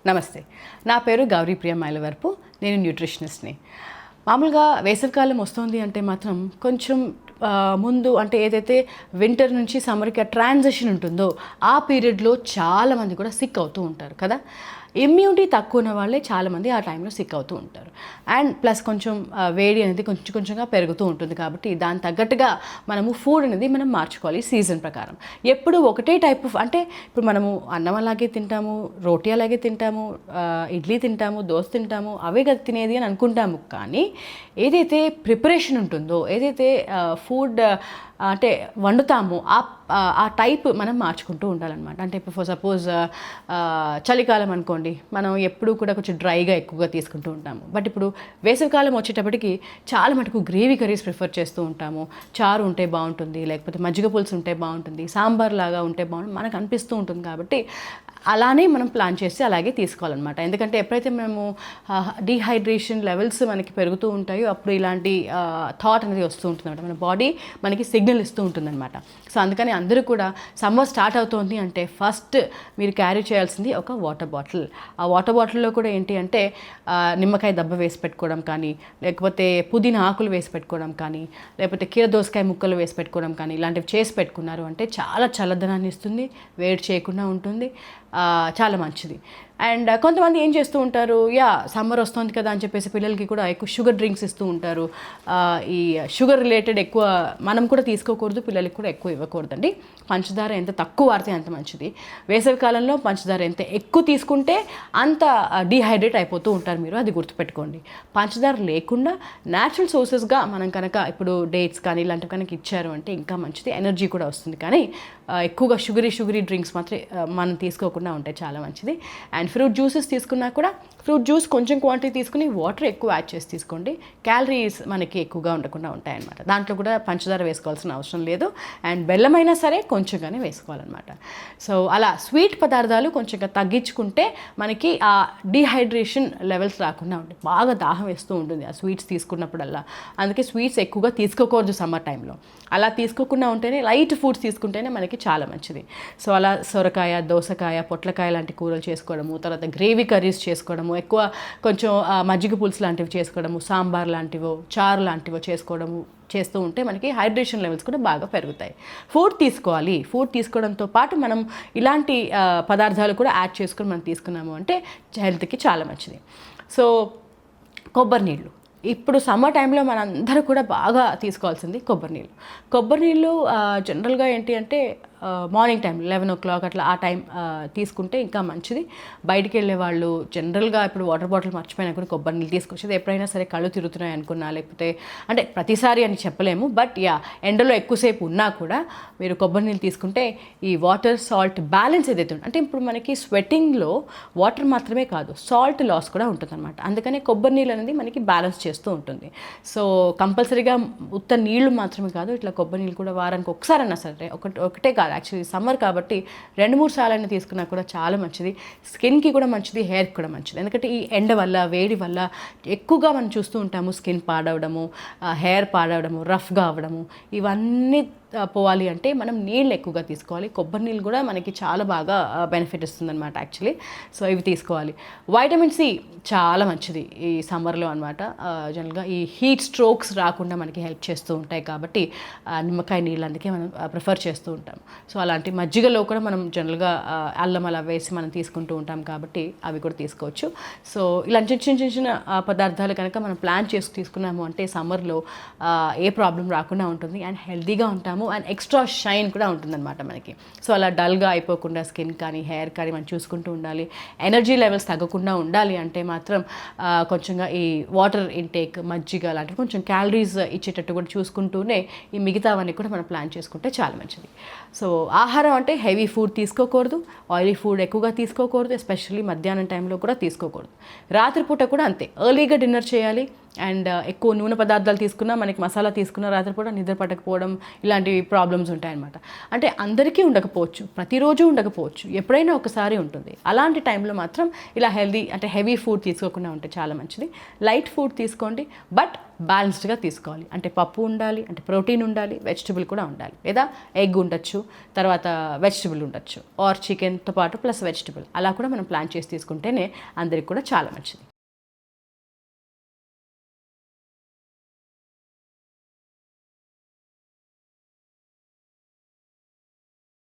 నమస్తే, నా పేరు గౌరీప్రియ మైలవరపు. నేను న్యూట్రిషనిస్ట్ని. మామూలుగా వేసవికాలం వస్తుంది అంటే మాత్రం కొంచెం ముందు అంటే ఏదైతే వింటర్ నుంచి సమ్మర్కి ట్రాన్సిషన్ ఉంటుందో ఆ పీరియడ్లో చాలామంది కూడా సిక్ అవుతూ ఉంటారు కదా. ఇమ్యూనిటీ తక్కువ ఉన్న వాళ్ళే చాలామంది ఆ టైంలో సిక్ అవుతూ ఉంటారు. అండ్ ప్లస్ కొంచెం వేడి అనేది కొంచెంగా పెరుగుతూ ఉంటుంది. కాబట్టి దాని తగ్గట్టుగా మనము ఫుడ్ అనేది మనం మార్చుకోవాలి సీజన్ ప్రకారం. ఎప్పుడు ఒకటే టైప్ ఆఫ్ అంటే ఇప్పుడు మనము అన్నం అలాగే తింటాము, రోటీ అలాగే తింటాము, ఇడ్లీ తింటాము, దోశ తింటాము, అవే కదా తినేది అని అనుకుంటాము. కానీ ఏదైతే ప్రిపరేషన్ ఉంటుందో, ఏదైతే ఫుడ్ అంటే వండుతాము ఆ టైప్ మనం మార్చుకుంటూ ఉండాలన్నమాట. అంటే ఇప్పుడు ఫర్ సపోజ్ చలికాలం అనుకోండి, మనం ఎప్పుడూ కూడా కొంచెం డ్రైగా ఎక్కువగా తీసుకుంటూ ఉంటాము. బట్ ఇప్పుడు వేసవికాలం వచ్చేటప్పటికి చాలా మటుకు గ్రేవీ కర్రీస్ ప్రిఫర్ చేస్తూ ఉంటాము. చారు ఉంటే బాగుంటుంది, లేకపోతే మజ్జిగ పులుసు ఉంటే బాగుంటుంది, సాంబార్ లాగా ఉంటే బాగుంటుంది మనకు అనిపిస్తూ ఉంటుంది. కాబట్టి అలానే మనం ప్లాన్ చేసి అలాగే తీసుకోవాలన్నమాట. ఎందుకంటే ఎప్పుడైతే మేము డీహైడ్రేషన్ లెవెల్స్ మనకి పెరుగుతూ ఉంటాయో అప్పుడు ఇలాంటి థాట్ అనేది వస్తూ ఉంటుంది అనమాట. మన బాడీ మనకి సిగ్నల్ ఇస్తూ ఉంటుందన్నమాట. సో అందుకని అందరూ కూడా సమ్మర్ స్టార్ట్ అవుతోంది అంటే ఫస్ట్ మీరు క్యారీ చేయాల్సింది ఒక వాటర్ బాటిల్. ఆ వాటర్ బాటిల్లో కూడా ఏంటి అంటే నిమ్మకాయ దెబ్బ వేసి పెట్టుకోవడం కానీ, లేకపోతే పుదీనా ఆకులు వేసి పెట్టుకోవడం కానీ, లేకపోతే కీర దోసకాయ ముక్కలు వేసి పెట్టుకోవడం కానీ, ఇలాంటివి చేసి పెట్టుకున్నారు అంటే చాలా చల్లదనాన్ని ఇస్తుంది, వేడి చేయకుండా ఉంటుంది, చాలా మంచిది. అండ్ కొంతమంది ఏం చేస్తూ ఉంటారు, సమ్మర్ వస్తుంది కదా అని చెప్పేసి పిల్లలకి కూడా ఎక్కువ షుగర్ డ్రింక్స్ ఇస్తూ ఉంటారు. ఈ షుగర్ రిలేటెడ్ ఎక్కువ మనం కూడా తీసుకోకూడదు, పిల్లలకి కూడా ఎక్కువ ఇవ్వకూడదండి. పంచదార ఎంత తక్కువ వాడితే అంత మంచిది. వేసవి కాలంలో పంచదార ఎంత ఎక్కువ తీసుకుంటే అంత డీహైడ్రేట్ అయిపోతూ ఉంటారు మీరు, అది గుర్తుపెట్టుకోండి. పంచదార లేకుండా న్యాచురల్ సోర్సెస్గా మనం కనుక ఇప్పుడు డేట్స్ కానీ ఇలాంటివి కనుక ఇచ్చారు అంటే ఇంకా మంచిది, ఎనర్జీ కూడా వస్తుంది. కానీ ఎక్కువగా షుగరీ డ్రింక్స్ మాత్రం మనం తీసుకోకుండా ఉంటే చాలా మంచిది. అండ్ ఫ్రూట్ జ్యూసెస్ తీసుకున్నా కూడా ఫ్రూట్ జ్యూస్ కొంచెం క్వాంటిటీ తీసుకుని వాటర్ ఎక్కువ యాడ్ చేసి తీసుకోండి. క్యాలరీస్ మనకి ఎక్కువగా ఉండకుండా ఉంటాయన్నమాట. దాంట్లో కూడా పంచదార వేసుకోవాల్సిన అవసరం లేదు. అండ్ బెల్లమైనా సరే కొంచెంగానే వేసుకోవాలన్నమాట. సో అలా స్వీట్ పదార్థాలు కొంచెంగా తగ్గించుకుంటే మనకి ఆ డీహైడ్రేషన్ లెవెల్స్ రాకుండా ఉంటాయి. బాగా దాహం వేస్తూ ఉంటుంది ఆ స్వీట్స్ తీసుకున్నప్పుడల్లా. అందుకే స్వీట్స్ ఎక్కువగా తీసుకోకూడదు సమ్మర్ టైంలో. అలా తీసుకోకుండా ఉంటేనే లైట్ ఫుడ్స్ తీసుకుంటేనే మనకి చాలా మంచిది. సో అలా సొరకాయ, దోసకాయ, పొట్లకాయ లాంటి కూరలు చేసుకోవడము, తర్వాత గ్రేవీ కర్రీస్ చేసుకోవడము, ఎక్కువ కొంచెం మజ్జిగ పులుసు లాంటివి చేసుకోవడము, సాంబార్ లాంటివో చారు లాంటివో చేసుకోవడము చేస్తూ ఉంటే మనకి హైడ్రేషన్ లెవెల్స్ కూడా బాగా పెరుగుతాయి. ఫుడ్ తీసుకోవాలి. ఫుడ్ తీసుకోవడంతో పాటు మనం ఇలాంటి పదార్థాలు కూడా యాడ్ చేసుకొని మనం తీసుకున్నాము అంటే హెల్త్కి చాలా మంచిది. సో కొబ్బరి నీళ్ళు ఇప్పుడు సమ్మర్ టైంలో మనందరూ కూడా బాగా తీసుకోవాల్సింది కొబ్బరి నీళ్ళు జనరల్గా ఏంటి అంటే మార్నింగ్ టైం 11 o'clock అట్లా ఆ టైం తీసుకుంటే ఇంకా మంచిది. బయటికి వెళ్ళే వాళ్ళు జనరల్గా ఇప్పుడు వాటర్ బాటిల్ మర్చిపోయినా కూడా కొబ్బరి నీళ్ళు తీసుకొచ్చేది. ఎప్పుడైనా సరే కళ్ళు తిరుగుతున్నాయి అనుకున్నా, లేకపోతే అంటే ప్రతిసారి అని చెప్పలేము, బట్ ఎండలో ఎక్కువసేపు ఉన్నా కూడా మీరు కొబ్బరి నీళ్ళు తీసుకుంటే ఈ వాటర్ సాల్ట్ బ్యాలెన్స్ ఏదైతే ఉంటుంది, అంటే ఇప్పుడు మనకి స్వెట్టింగ్లో వాటర్ మాత్రమే కాదు సాల్ట్ లాస్ కూడా ఉంటుందన్నమాట. అందుకని కొబ్బరి నీళ్ళు అనేది మనకి బ్యాలెన్స్ చేస్తూ ఉంటుంది. సో కంపల్సరీగా ఉత్త నీళ్లు మాత్రమే కాదు, ఇట్లా కొబ్బరి నీళ్ళు కూడా వారానికి ఒకసారైనా సరే, ఒకటే కాదు యాక్చువల్లీ సమ్మర్ కాబట్టి 2-3 సార్లు తీసుకున్నా కూడా చాలా మంచిది. స్కిన్కి కూడా మంచిది, హెయిర్కి కూడా మంచిది. ఎందుకంటే ఈ ఎండ వల్ల, వేడి వల్ల ఎక్కువగా మనం చూస్తూ ఉంటాము స్కిన్ పాడవడము, హెయిర్ పాడవడము, రఫ్గా అవ్వడము, ఇవన్నీ పోవాలి అంటే మనం నీళ్ళు ఎక్కువగా తీసుకోవాలి. కొబ్బరి నీళ్ళు కూడా మనకి చాలా బాగా బెనిఫిట్ ఇస్తుందన్నమాట యాక్చువల్లీ. సో ఇవి తీసుకోవాలి. వైటమిన్ సి చాలా మంచిది ఈ సమ్మర్లో అనమాట. జనరల్గా ఈ హీట్ స్ట్రోక్స్ రాకుండా మనకి హెల్ప్ చేస్తూ ఉంటాయి. కాబట్టి నిమ్మకాయ నీళ్ళు అందుకే మనం ప్రిఫర్ చేస్తూ ఉంటాం. సో అలాంటి మజ్జిగలో కూడా మనం జనరల్గా అల్లం అలా వేసి మనం తీసుకుంటూ ఉంటాం కాబట్టి అవి కూడా తీసుకోవచ్చు. సో ఇలాంటి చిన్న పదార్థాలు కనుక మనం ప్లాన్ చేసి తీసుకున్నాము అంటే సమ్మర్లో ఏ ప్రాబ్లం రాకుండా ఉంటుంది అండ్ హెల్తీగా ఉంటాము. అండ్ ఎక్స్ట్రా షైన్ కూడా ఉంటుందన్నమాట మనకి. సో అలా డల్గా అయిపోకుండా స్కిన్ కానీ హెయిర్ కానీ మనం చూసుకుంటూ ఉండాలి. ఎనర్జీ లెవెల్స్ తగ్గకుండా ఉండాలి అంటే మాత్రం కొంచెంగా ఈ వాటర్ ఇంటేక్, మజ్జిగ లాంటివి కొంచెం క్యాలరీస్ ఇచ్చేటట్టు కూడా చూసుకుంటూనే ఈ మిగతావన్నీ కూడా మనం ప్లాన్ చేసుకుంటే చాలా మంచిది. సో ఆహారం అంటే హెవీ ఫుడ్ తీసుకోకూడదు, ఆయిలీ ఫుడ్ ఎక్కువగా తీసుకోకూడదు, ఎస్పెషల్లీ మధ్యాహ్నం టైంలో కూడా తీసుకోకూడదు. రాత్రిపూట కూడా అంతే, ఎర్లీగా డిన్నర్ చేయాలి. అండ్ ఎక్కువ నూనె పదార్థాలు తీసుకున్నా, మనకి మసాలా తీసుకున్నా రాత్రిపూట నిద్ర పట్టకపోవడం ఇలాంటివి ఇలాంటి ప్రాబ్లమ్స్ ఉంటాయన్నమాట. అంటే అందరికీ ఉండకపోవచ్చు, ప్రతిరోజు ఉండకపోవచ్చు, ఎప్పుడైనా ఒకసారి ఉంటుంది. అలాంటి టైంలో మాత్రం ఇలా హెల్దీ అంటే హెవీ ఫుడ్ తీసుకోకుండా ఉంటే చాలా మంచిది. లైట్ ఫుడ్ తీసుకోండి, బట్ బ్యాలెన్స్డ్గా తీసుకోవాలి. అంటే పప్పు ఉండాలి, అంటే ప్రోటీన్ ఉండాలి, వెజిటబుల్ కూడా ఉండాలి, లేదా ఎగ్ ఉండొచ్చు, తర్వాత వెజిటబుల్ ఉండొచ్చు, ఆర్ చికెన్తో పాటు ప్లస్ వెజిటబుల్, అలా కూడా మనం ప్లాన్ చేసి తీసుకుంటేనే అందరికి కూడా చాలా మంచిది.